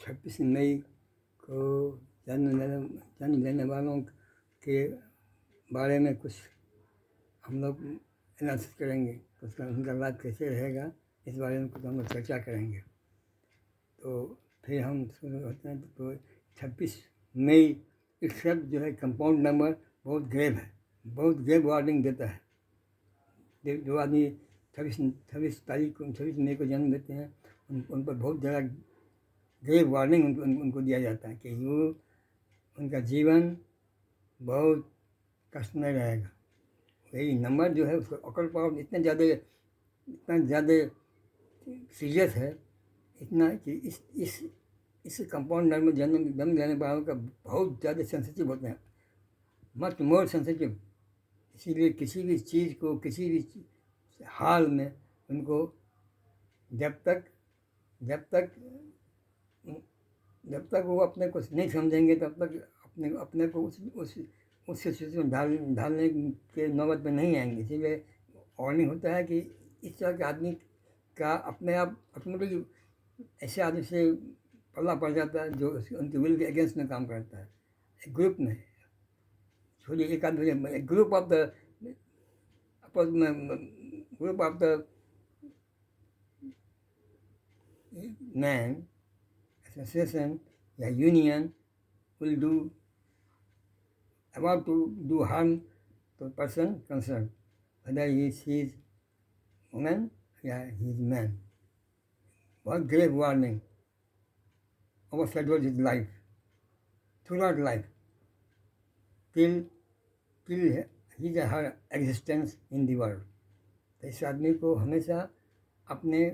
26 मई को जन्म लेने वालों के बारे में कुछ हम लोग एनालिसिस करेंगे, तो उसका उनका लाइफ कैसे रहेगा इस बारे में कुछ हम लोग चर्चा करेंगे। तो फिर हम शुरू होते हैं। तो 26 मई एक शब्द जो है कंपाउंड नंबर बहुत ग्रेव है, बहुत ग्रेव वार्निंग देता है। जो आदमी 26 मई को जन्म लेते हैं उन पर बहुत ज़्यादा ग्रेव वार्निंग उनको दिया जाता है कि वो उनका जीवन बहुत कष्टमय रहेगा। यही नंबर जो है उसका अकल पावर इतना ज़्यादा सीरियस है, इतना कि इस कंपाउंड नंबर में जन्म लेने वालों का बहुत ज़्यादा सेंसिटिव होते हैं, मच मोर सेंसिटिव। इसीलिए किसी भी चीज़ को किसी भी हाल में उनको जब तक वो अपने को नहीं समझेंगे तब तक अपने को उस सिचुएशन में ढालने के नौबत में नहीं आएंगे। इसीलिए वार्निंग होता है कि इस तरह के आदमी का अपने आप ऑटोमेटिक ऐसे आदमी से पल्ला पड़ जाता है जो उनके विल के अगेंस्ट में काम करता है। एक ग्रुप में छोड़िए एक आदमी, group of the man association या union will about to do harm to the person concerned, whether he is woman या he is man. बहुत grave warning overshadows his life, throughout life, till his or her existence in the world. तो इस आदमी को हमेशा अपने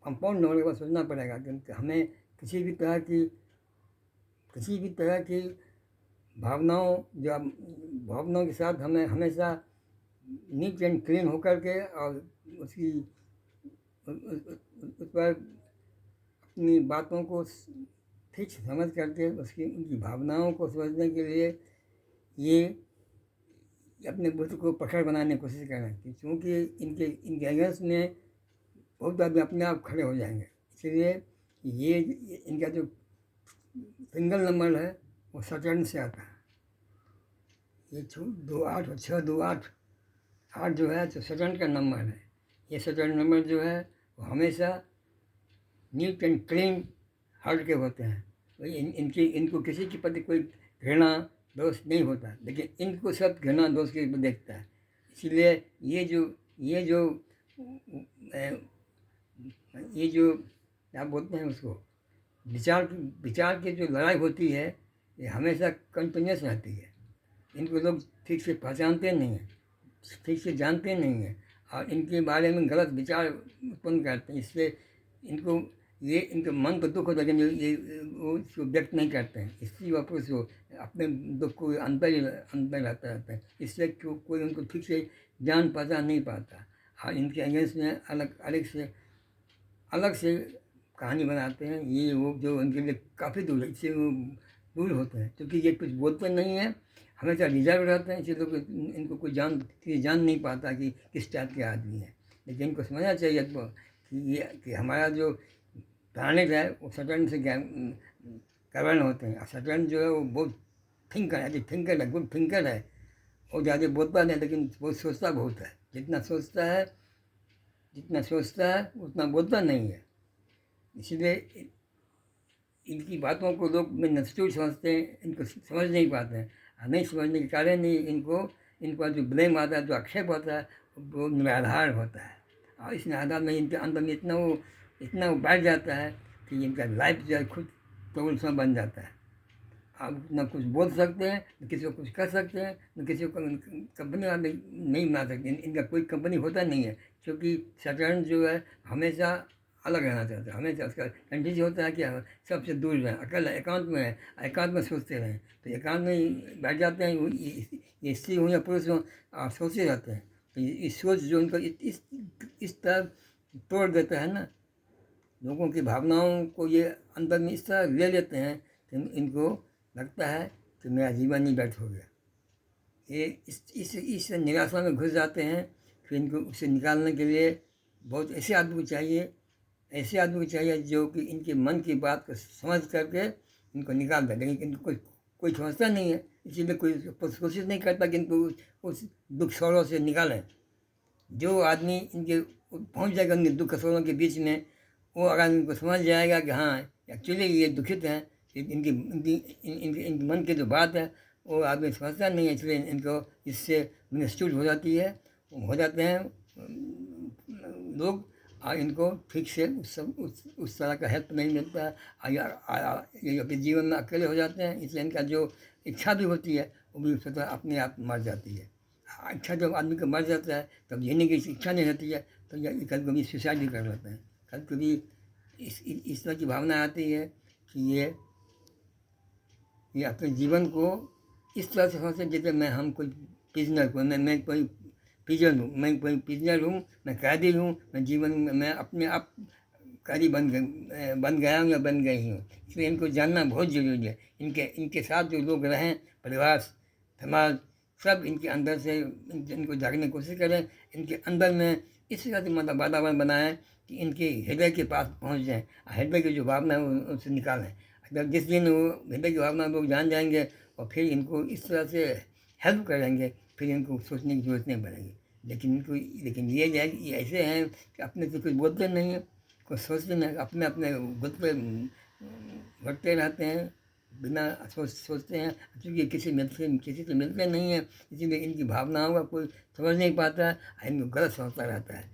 compound number के बाद सोचना पड़ेगा कि हमें किसी भी तरह की भावनाओं के साथ हमें हमेशा नीट एंड क्लीन होकर के और उस पर अपनी बातों को ठीक समझ करके उनकी भावनाओं को समझने के लिए ये अपने बुद्ध को पकड़ बनाने की कोशिश करें, क्योंकि इनके अगेंस्ट में बहुत आदमी अपने आप खड़े हो जाएंगे। इसलिए ये इनका जो सिंगल नंबर है वो सटर्न से आता है। ये 2 8 और 6 2 8 जो है तो सटर्न का नंबर है। ये सटर्न नंबर जो है वो हमेशा नीट एंड क्लीन हार्ट के होते हैं। इनको किसी के प्रति कोई घृणा दोष नहीं होता, लेकिन इनको सब घृणा दोष के देखता है। इसीलिए ये जो क्या बोलते हैं उसको, विचार की जो लड़ाई होती है ये हमेशा कंटिन्यूस रहती है। इनको लोग ठीक से पहचानते नहीं हैं, ठीक से जानते नहीं हैं और इनके बारे में गलत विचार उत्पन्न करते हैं। इससे इनके मन को दुख होता है, लेकिन ये वो इसको व्यक्त नहीं करते हैं। इसी वजह से अपने दुख को अंदर रहता है। इससे कोई उनको ठीक से जान पहचान नहीं पाता और इनके अगेंस्ट में अलग से कहानी बनाते हैं। ये वो जो उनके लिए काफ़ी दूर है, इससे वो दूर होते हैं, क्योंकि ये कुछ बोलते नहीं हैं, हमेशा रिजर्व रहते हैं। इसलिए लोग इनको कोई जान नहीं पाता कि किस टाइप के आदमी हैं। लेकिन इनको समझना चाहिए कि हमारा जो प्लानिट है वो सटर्न से गवर्न होते हैं। और सटर्न जो है वो बहुत थिंकर है, गुड थिंकर है। वो ज़्यादा बोलता नहीं, लेकिन वो सोचता बहुत है। जितना सोचता है उतना बोलता नहीं है। इसीलिए इनकी बातों को लोग नस्टूर समझते हैं, इनको समझ नहीं पाते हैं। और नहीं समझने के कारण ही इनको जो ब्लेम आता है, जो आक्षेप होता है, वो निराधार होता है। और इस निराधार में इनके अंदर में इतना वो बैठ जाता है कि इनका लाइफ जो है खुद प्रॉब्लम बन जाता है। आप न कुछ बोल सकते हैं, न किसी को कुछ कर सकते हैं, न किसी को कंपनी वाले नहीं बना सकते। इनका कोई कंपनी होता नहीं है, क्योंकि सटर्न जो है हमेशा अलग रहना चाहता है। हमेशा उसका कंडीशन होता है कि सबसे दूर रहें, अकेला एकांत में सोचते रहें। तो एकांत में बैठ जाते हैं, ये स्त्री हो या पुरुष हो, आप सोचते रहते हैं। तो ये सोच जो उनको इस तरह तोड़ देता है ना, लोगों की भावनाओं को ये अंदर में इस तरह ले लेते हैं कि इनको लगता है कि मेरा जीवन ही व्यर्थ हो गया। ये इस निराशा में घुस जाते हैं। फिर इनको उससे निकालने के लिए बहुत ऐसे आदमी को चाहिए ऐसे आदमी को चाहिए जो कि इनके मन की बात को समझ करके इनको निकाल दे, लेकिन इनको कोई कोई समझता नहीं है, इसीलिए कोई कोशिश नहीं करता कि इनको उस दुख सौरों से निकालें। जो आदमी इनके पहुंच जाएगा उनके दुख सौरों के बीच में, वो अगर इनको समझ जाएगा कि हाँ एक्चुअली ये दुखित हैं, इनकी इनकी इनके मन की जो बात है वो आदमी समझता नहीं है, इसलिए इनको इससे मिसयूज हो जाती है, हो जाते हैं लोग, और इनको ठीक से उस तरह का हेल्प नहीं मिलता है, ये अपने जीवन में अकेले हो जाते हैं, इसलिए इनका जो इच्छा भी होती है वो भी स्वतः अपने आप मर जाती है। इच्छा जब आदमी को मर जाता है तब जीने की इच्छा नहीं रहती है, तो ये कभी कभी सुसाइड भी कर लेते हैं। कभी कभी इस तरह की भावना आती है कि ये अपने जीवन को इस तरह से सोचते जैसे हम कोई प्रिजनर हूँ, मैं कोई प्रिजनर हूँ, मैं कोई प्रिजनर हूँ, मैं कैदी हूँ, मैं जीवन में मैं अपने आप कैदी बन गया हूँ या बन गई हूँ। इसलिए इनको जानना बहुत ज़रूरी है। इनके साथ जो लोग रहें, परिवार, समाज, सब इनके अंदर से इनको जागने की कोशिश करें, इनके अंदर में इस तरह से मतलब वातावरण बनाएं कि इनके हृदय के पास पहुँच जाएँ, हृदय की जो भावना है उनसे निकालें। अगर जिस दिन वो हृदय की भावना लोग जान जाएंगे और फिर इनको इस तरह से हेल्प करेंगे, फिर इनको सोचने की जरूरत नहीं पड़ेगी। लेकिन ये है कि ऐसे हैं कि अपने से कुछ बोलते नहीं हैं, कुछ सोचते नहीं, अपने अपने खुद पे भटकते रहते हैं, बिना सोचते हैं, क्योंकि किसी से मिलते नहीं हैं, इसीलिए इनकी भावनाओं का कोई समझ नहीं पाता है, इनको गलत समझता रहता है।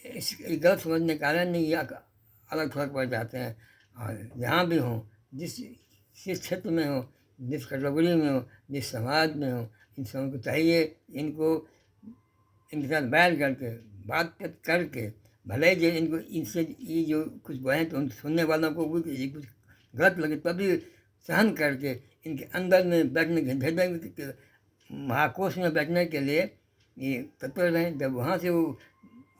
इस गलत समझने के कारण ये अलग थलग पड़ जाते हैं। और जहाँ भी हों, जिस क्षेत्र में हो, जिस कैटेगरी में हो, जिस समाज में हो, इन सबों को चाहिए इनको इनके साथ बैठ करके बात करके, भले जो इनको इनसे ये जो कुछ बोलें तो उन सुनने वालों को भी ये कुछ गलत लगे तभी सहन करके इनके अंदर में बैठने के हृदय महाकोश में बैठने के लिए ये तत्पर रहें। जब वहाँ से वो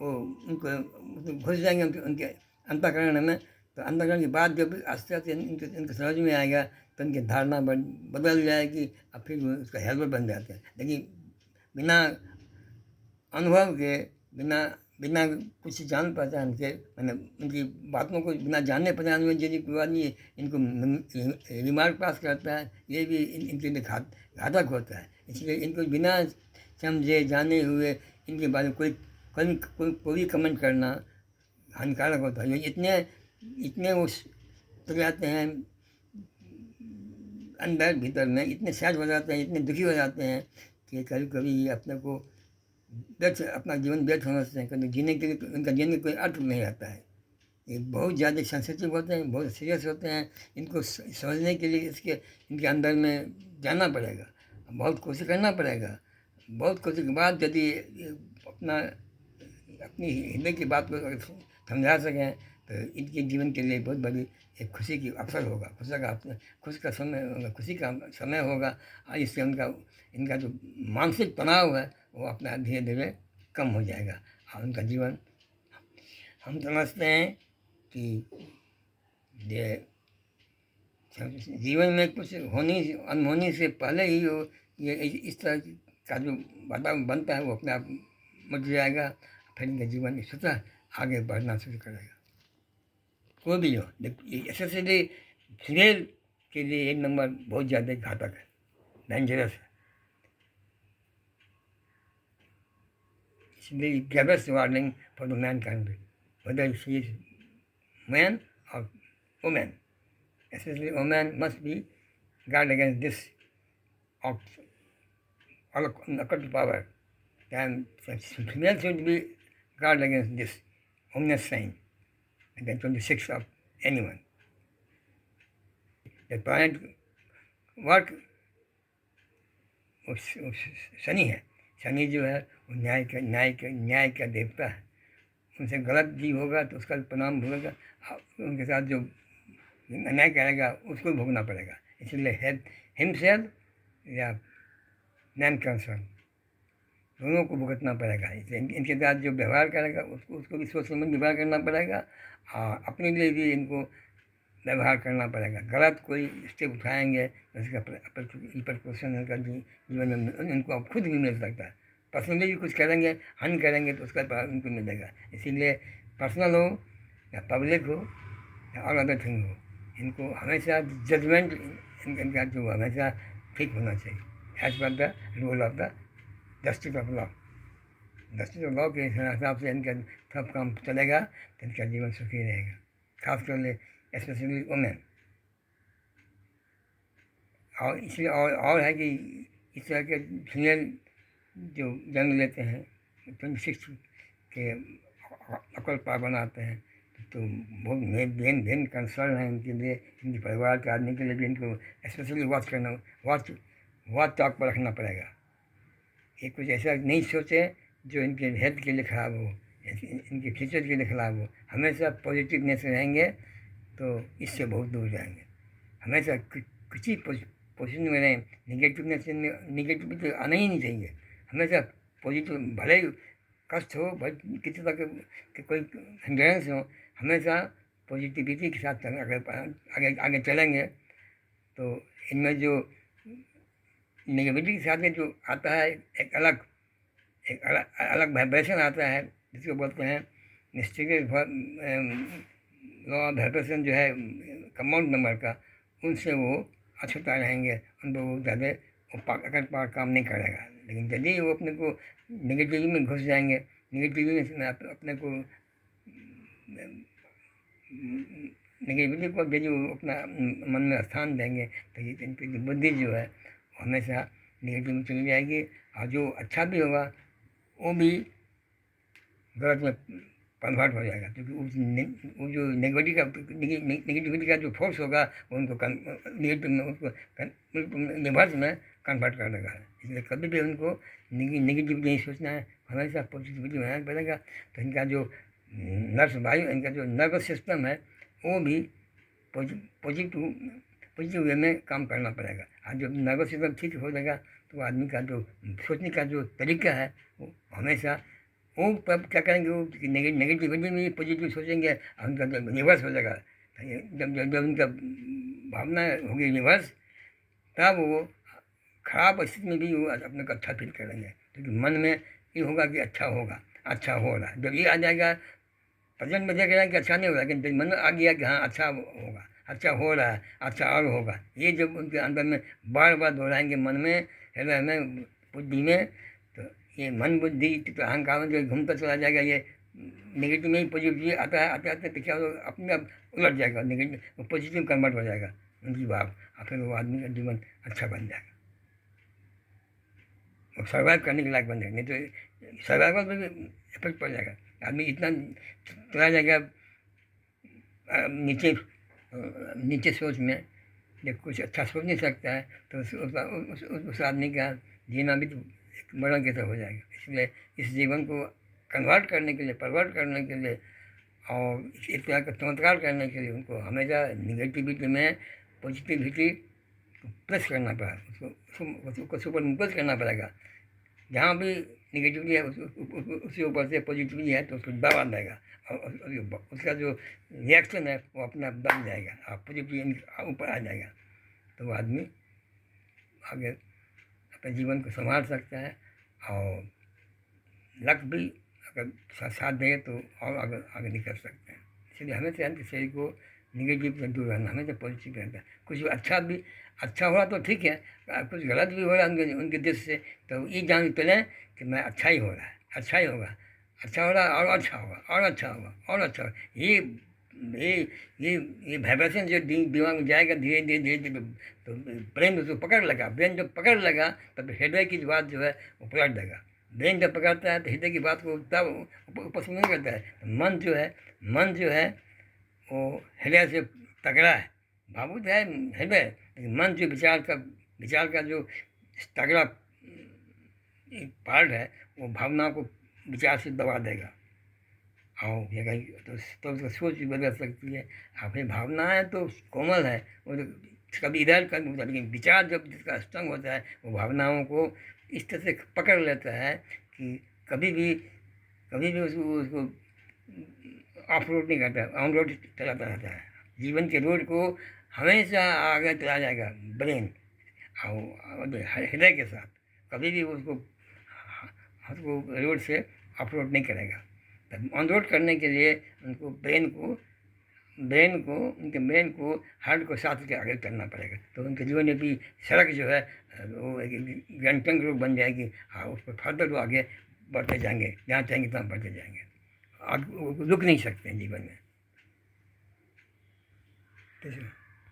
उनको घुस जाएंगे उनके अंतःकरण में, तो अंतःकरण की बात जब आस्ते आस्ते इनके समझ में आएगा तो इनकी धारणा बदल जाएगी और फिर वो उसका हेल्पर बन जाते हैं। लेकिन बिना अनुभव के, बिना बिना कुछ जान पहचान के, मैंने उनकी बातों को बिना जानने पहचान में यदि आदमी इनको रिमार्क पास करता है, ये भी इनके लिए घातक होता है। इसलिए इनको बिना समझे जाने हुए इनके बारे में कोई कमेंट करना हानिकारक होता है। इतने वो तो जाते हैं अंदर भीतर में, इतने सैड हो जाते हैं, इतने दुखी हो जाते हैं कि कभी कभी अपने को अपना जीवन व्यर्थ समझते हैं, कभी जीने के लिए उनका जीने का कोई अर्थ नहीं रहता है। ये बहुत ज़्यादा सेंसिटिव होते हैं, बहुत सीरियस होते हैं। इनको समझने के लिए इनके अंदर में जाना पड़ेगा, बहुत कोशिश करना पड़ेगा। बहुत कोशिश के बाद यदि अपनी हृदय की बात को समझा सकें तो इनके जीवन के लिए बहुत बड़ी एक खुशी की अवसर होगा, खुशी का समय होगा। और इससे इनका जो मानसिक तनाव है वो अपना धीरे धीरे कम हो जाएगा और उनका जीवन, हम समझते हैं कि ये जीवन में कुछ अनहोनी से पहले ही ये इस तरह का जो वातावरण बनता है वो अपने आप मच जाएगा, फिर इनके जीवन स्वतः आगे बढ़ना शुरू करेगा। कोई भी हो, एसेसरी फिनेल के लिए 1 नंबर बहुत ज़्यादा घातक है, डेंजरस है। इसलिए gravest warning for the man kind, whether she is man और women, especially women must be guard against this occult power, and female should be guard against this omnis sign and then 26 of anyone. The planet work Shani है, शनि जो है वो न्याय का देवता है। उनसे गलत भी होगा तो उसका परिणाम भोगेगा, उनके साथ जो अन्याय करेगा उसको भोगना पड़ेगा। इसलिए हिमसेल्फ या नैन कंसर्न दोनों को भुगतना पड़ेगा। इसलिए इनके साथ जो व्यवहार करेगा उसको भी सोच समझ व्यवहार करना पड़ेगा और अपने लिए भी इनको व्यवहार करना पड़ेगा। गलत कोई स्टेप उठाएंगे तो इसका रिपरकशन उनका जीवन में इनको अब खुद भी मिल सकता है। पर्सनली भी कुछ करेंगे, हानि करेंगे तो उसका उनको मिलेगा। इसीलिए पर्सनल हो या पब्लिक हो या और अदर थिंग हो, इनको हमेशा जजमेंट इनका जो हमेशा ठीक होना चाहिए as per the rule of the justice of law. Justice of law के हिसाब से इनका सब काम चलेगा तो इनका जीवन सुखी रहेगा, खासकर स्पेशली वुमेन। और इसलिए और है कि इस तरह के फीमेल जो जन्म लेते हैं 26 के अकल पार बनाते हैं तो बहुत मेन मेन कंसर्न है उनके लिए, इनके परिवार के आदमी के लिए भी इनको स्पेशली वॉच करना, वॉच टॉक पर रखना पड़ेगा। ये कुछ ऐसा नहीं सोचे जो इनके हेल्थ के लिए ख़राब हो, इनके फ्यूचर के लिए ख़राब हो। हमेशा पॉजिटिवनेस रहेंगे तो इससे बहुत दूर जाएंगे। हमेशा किसी पोजिशन में रहें, निगेटिविटी आना ही नहीं चाहिए। हमेशा पॉजिटिव, भले ही कष्ट हो, भले किसी तरह के कोई हिंड्रेंस हो, हमेशा पॉजिटिविटी के साथ अगर आगे आगे चलेंगे तो इनमें जो नेगेटिविटी के साथ में जो आता है एक अलग वाइब्रेशन आता है जिसको बोलते हैं मिस्टिक लॉ ऑफ वाइब्रेशन जो है कंपाउंड नंबर का, उनसे वो अछूता रहेंगे, उन पर वो ज़्यादा अकड़ पार काम नहीं करेगा। लेकिन यदि वो अपने को नेगेटिविटी में घुस जाएंगे, नेगेटिविटी में अपने को नेगेटिविटी को यदि वो अपना मन में स्थान देंगे तो ये इनकी जो बुद्धि जो है हमेशा नेगेटिव में चली जाएगी। और जो अच्छा भी होगा वो भी गलत में कन्वर्ट हो जाएगा, क्योंकि वो जो नेगेटिविटी का जो फोर्स होगा वो उनको नेगेटिव में उसको रिवर्स में कन्वर्ट कर देगा। इसलिए कभी भी उनको नेगेटिव नहीं सोचना है, हमेशा पॉजिटिविटी बनाना पड़ेगा। तो इनका जो नर्स वायु, इनका जो नर्वस सिस्टम है वो भी पॉजिटिव वे में काम करना पड़ेगा। और जब नर्वस सिस्टम ठीक हो जाएगा तो आदमी का जो सोचने का जो तरीका है वो हमेशा वो तब क्या करेंगे, वो नेगेटिविटी में पॉजिटिव सोचेंगे और उनका जब रिवर्स हो जाएगा, जब जब जब उनका भावना होगी रिवर्स, तब वो खराब स्थिति में भी वो अपने को अच्छा फील करेंगे, क्योंकि मन में ये होगा कि अच्छा होगा, अच्छा हो रहा है। जब ये आ जाएगा प्रेजेंट में देख रहे हैं कि अच्छा नहीं हो रहा, लेकिन जब मन में आ गया कि हाँ अच्छा होगा, अच्छा हो रहा है, अच्छा और होगा, ये जब उनके अंदर में बार बार दोहराएंगे मन में, हृदय में, बुद्धि में, तो ये मन बुद्धि तो अहंकार में जो घूमता चला जाएगा, ये नेगेटिव में ही पॉजिटिव आता है, आते आते तो क्या होगा, अपने आप उलट जाएगा, नेगेटिव पॉजिटिव कन्वर्ट हो जाएगा उनकी भाव, और फिर वो आदमी का जीवन अच्छा बन जाएगा, और सर्वाइव करने के लायक बन जाएगा। नहीं तो सर्वाइवल में भी इफेक्ट पड़ जाएगा, आदमी इतना चला जाएगा नीचे सोच में, जब कुछ अच्छा सोच नहीं सकता है तो उस आदमी का जीना भी तो एक मरण के तरह हो जाएगा। इसलिए इस जीवन को कन्वर्ट करने के लिए, परवर्ट करने के लिए और इस तरह का चमत्कार करने के लिए उनको हमेशा निगेटिविटी में पॉजिटिविटी प्लस करना पड़ेगा, उसको सुपर इम्पोज करना पड़ेगा। जहाँ भी निगेटिविटी है उसके ऊपर से पॉजिटिविटी है तो उसको दबा देगा, और उसका जो रिएक्शन है वो अपना बन जाएगा और पॉजिटिविटी ऊपर आ जाएगा, तो वो आदमी आगे अपने जीवन को संभाल सकता है। और लक भी अगर साथ दें तो और आगे निकल सकते हैं। इसलिए हमेशा इनके शरीर को निगेटिव से दूर रहना, हमेशा पॉजिटिव रहना है। कुछ अच्छा हो रहा तो ठीक है, कुछ गलत भी हो रहा है उनके देश से, तो ये जान चलें कि मैं अच्छा ही हो रहा है, अच्छा ही होगा, अच्छा हो रहा है और अच्छा होगा, और अच्छा होगा, और अच्छा होगा। ये वाइब्रेशन जो दिमाग में जाएगा धीरे धीरे धीरे धीरे, तो ब्रेन उसको पकड़ लगा, ब्रेन जब पकड़ लगा तब हृदय की बात जो है वो पलट देगा। ब्रेन जब पकड़ता है तो हृदय की बात को तब पसंद नहीं करता है। तो मन जो है वो हृदय से तगड़ा है, भावुक है हृदय, लेकिन मन जो विचार का जो तगड़ा पार्ट है वो भावना को विचार से दबा देगा, और ये कहीं तो उसका सोच भी बदल सकती है। और फिर भावनाएँ तो कोमल है, वो तो कभी इधर कभी उधर, लेकिन विचार जब जिसका स्ट्रॉन्ग होता है वो भावनाओं को इस तरह से पकड़ लेता है कि कभी भी उसको ऑफ रोड नहीं करता, ऑन रोड चलाता रहता है। जीवन के रोड को हमेशा आगे चला जाएगा ब्रेन और हृदय के साथ, कभी भी उसको रोड से ऑफ रोड नहीं करेगा। तब ऑन रोड करने के लिए उनको उनके ब्रेन को हार्ट को साथ के आगे करना पड़ेगा, तो उनके जीवन में भी सड़क जो है वो एक गणतंत्र रूप बन जाएगी। हाँ, उस पर फर्दर वो आगे बढ़ते जाएंगे, जहाँ चाहेंगे तहाँ बढ़ते जाएंगे, आगे रुक नहीं सकते हैं जीवन में।